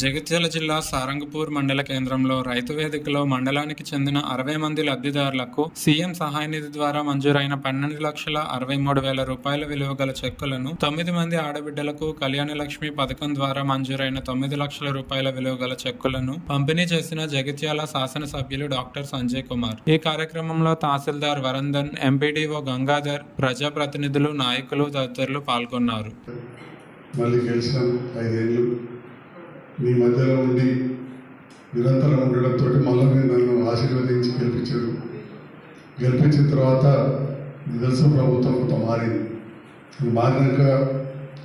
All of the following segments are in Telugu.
జగిత్యాల జిల్లా సారంగపూర్ మండల కేంద్రంలో రైతు వేదికలో మండలానికి చెందిన 60 మంది లబ్ధిదారులకు సీఎం సహాయ నిధి ద్వారా మంజూరైన 12,63,000 రూపాయల విలువ గల చెక్కులను 9 మంది ఆడబిడ్డలకు కళ్యాణ లక్ష్మి పథకం ద్వారా మంజూరైన 9 లక్షల రూపాయల విలువ గల చెక్కులను పంపిణీ చేసిన జగిత్యాల శాసనసభ్యులు డాక్టర్ సంజయ్ కుమార్. ఈ కార్యక్రమంలో తహసీల్దార్ వరందన్, ఎంపీడీఓ గంగాధర్, ప్రజాప్రతినిధులు, నాయకులు తదితరులు పాల్గొన్నారు. మీ మధ్యలో ఉండి నిరంతరం ఉండడంతో మళ్ళీ మీరు నన్ను ఆశీర్వదించి గెలిపించారు. గెలిపించిన తర్వాత తెలుసు ప్రభుత్వం కొంత మారింది. మారినాక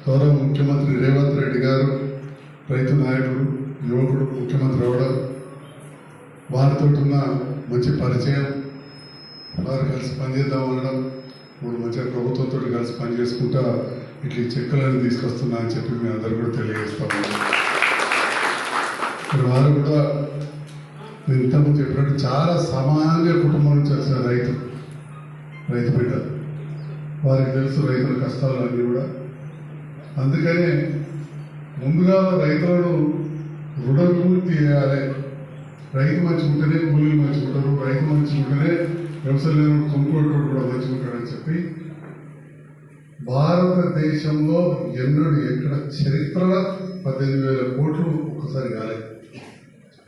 గౌరవ ముఖ్యమంత్రి రేవంత్ రెడ్డి గారు రైతు నాయకుడు, యువకుడు ముఖ్యమంత్రి అవ్వడం, వారితో ఉన్న మంచి పరిచయం, వారు కలిసి పనిచేద్దాం అనడం, ఇప్పుడు మంచిగా ప్రభుత్వంతో కలిసి పనిచేసుకుంటా ఇట్లా చెక్కులను తీసుకొస్తున్నా అని చెప్పి మీ అందరూ కూడా తెలియజేస్తాము. వారు కూడా నేను ఇంతకుముందు చెప్పినట్టు చాలా సామాన్య కుటుంబం నుంచి వచ్చిన రైతు బిడ్డ, వారికి తెలుసు రైతుల కష్టాలు అన్నీ కూడా. అందుకనే ముందుగా రైతులను రుణవిముక్తి చేయాలి. రైతు మంచిగుంటేనే కూలీలు మంచిగుంటారు, రైతు మంచిగుంటేనే వ్యవసాయం కొనుక్కోవడం కూడా మంచిగుంటాడని చెప్పి భారతదేశంలో ఎక్కడ చరిత్రలో 18,000 కోట్లు ఒక్కసారి కాలేదు.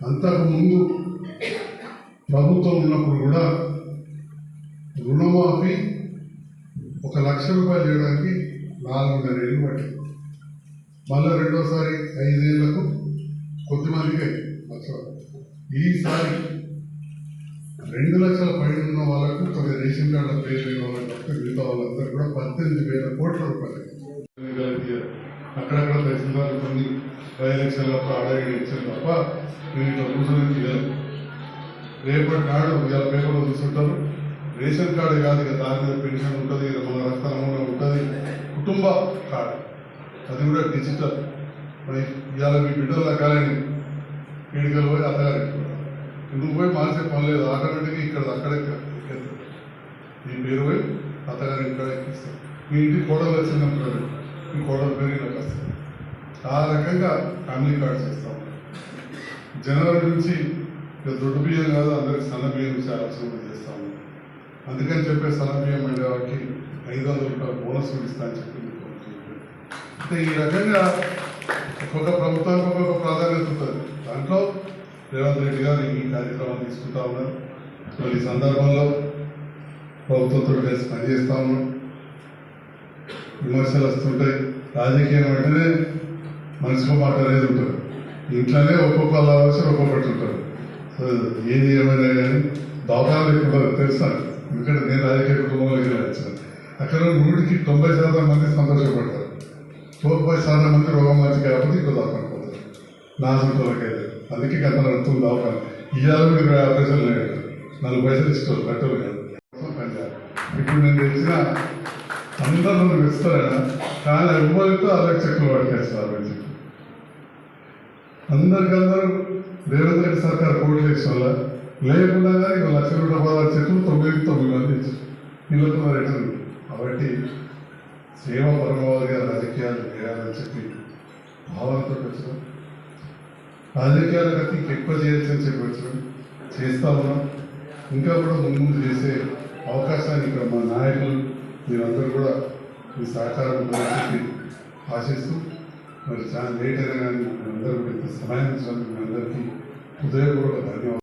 అంతకుముందు ప్రభుత్వం ఉన్నప్పుడు కూడా రుణమాఫీ 1,00,000 రూపాయలు చేయడానికి 4.5 ఏళ్ళు పట్టింది. మళ్ళీ రెండోసారి 5 ఏళ్లకు కొద్దిమందికి ఈసారి 2 లక్షల పైన ఉన్న వాళ్ళకు కొన్ని రేషన్ కార్డుల పేరు లేని వాళ్ళకి తప్పితే మిగతా వాళ్ళందరూ కూడా 18,000 కోట్ల రూపాయలు. అక్కడక్కడ తహసీల్దార్ కొన్ని 5 లక్షల అడవి ఇచ్చారు తప్ప నేను ఇట్లా కూర్చొని తీయాలి. రేపటి నాడు ఇలా పేపర్లో చూస్తుంటారు. రేషన్ కార్డు కాదు, ఇక దాని మీద పెన్షన్ ఉంటుంది, మన రక్త నమూనా ఉంటుంది, కుటుంబ కార్డు, అది కూడా డిజిటల్. ఇవాళ మీ బిడ్డల రకాలని పీడికలు పోయి అత్తగారికి నువ్వు పోయి మార్చే పని లేదు, ఆటోమేటిక్గా ఇక్కడ అక్కడే మీ పేరు పోయి అత్తగారి ఇక్కడ ఎక్కిస్తారు. మీ ఇంటికి కోడలు వచ్చిందనుకోండి, మీ కోడల పేరు ఇలా వస్తుంది. ఆ రకంగా ఫ్యామిలీ కార్డ్స్ ఇస్తాం. జనవరి నుంచి దొడ్డు బియ్యం కాదు, అందరికి సన్న బియ్యం ఆలోచన చేస్తాము. అందుకని చెప్పే సన్న బియ్యం అంటే వారికి 500 రూపాయల బోనస్ ఇస్తా అని చెప్పి అంటే ఈ రకంగా ఒక్కొక్క ప్రభుత్వానికి ఒక్కొక్క ప్రాధాన్యత ఉంటుంది. దాంట్లో రేవంత్ రెడ్డి గారు ఈ కార్యక్రమాన్ని తీసుకుంటా ఉన్నారు. ఈ సందర్భంలో ప్రభుత్వంతో కలిసి పనిచేస్తా ఉన్నాం. విమర్శలు వస్తుంటాయి. రాజకీయం అంటేనే మనిషికో మాట అనేది ఉంటుంది. ఇంట్లోనే ఒక్కొక్క అవసరం ఒక్కొక్కటి ఉంటారు. సో ఏది ఏమైనా కానీ దవాఖానాలు ఎక్కువ తెలుసా, ఎందుకంటే నేను రాజకీయ కుటుంబంలోకి వచ్చాను. అక్కడ 100% మంది సంతోషపడతారు, 90% మంది రోగం మంచి కాకపోతే ఇంకో దవాఖాన పోతారు. నా సొంతలకైతే అందుకే గత నడుతుంది దవాఖాన. ఇవాళ కూడా ఆపరేషన్ లేదు, 4 పైసలు ఇస్తారు, కట్టలు కాదు. ఇప్పుడు నేను తెచ్చిన అందరూ నన్ను ఇస్తారా, కానీ ఎవరితో అలాగే చెక్కులు పట్టుకేస్తారు అని చెప్పి అందరికందరూ రేవంత్ రెడ్డి సర్కార్ కోట్లు వేసిన వల్ల లేకుండా కానీ 1,00,000 రూపాయల చెట్లు 9 మంది ఇచ్చారు. వీళ్ళతో రిటర్న్. కాబట్టి సేవ పరమావధిగా రాజకీయాలు చేయాలని చెప్పి భావనతో వచ్చినాం. రాజకీయాల కట్టి ఎక్కువ చేయాల్సి చెప్పి వచ్చినాం, చేస్తా ఉన్నాం. ఇంకా కూడా ముందు చేసే అవకాశాన్ని ఇక్కడ మా నాయకులు మీరందరూ కూడా మీ సహకారం ఉందని చెప్పి ఆశిస్తూ, మరి చాలా లేట్ అయినా కానీ అందరూ కూడా ఇంత సమయం ఇచ్చినందుకు మీ అందరికీ హృదయపూర్వక ధన్యవాదాలు.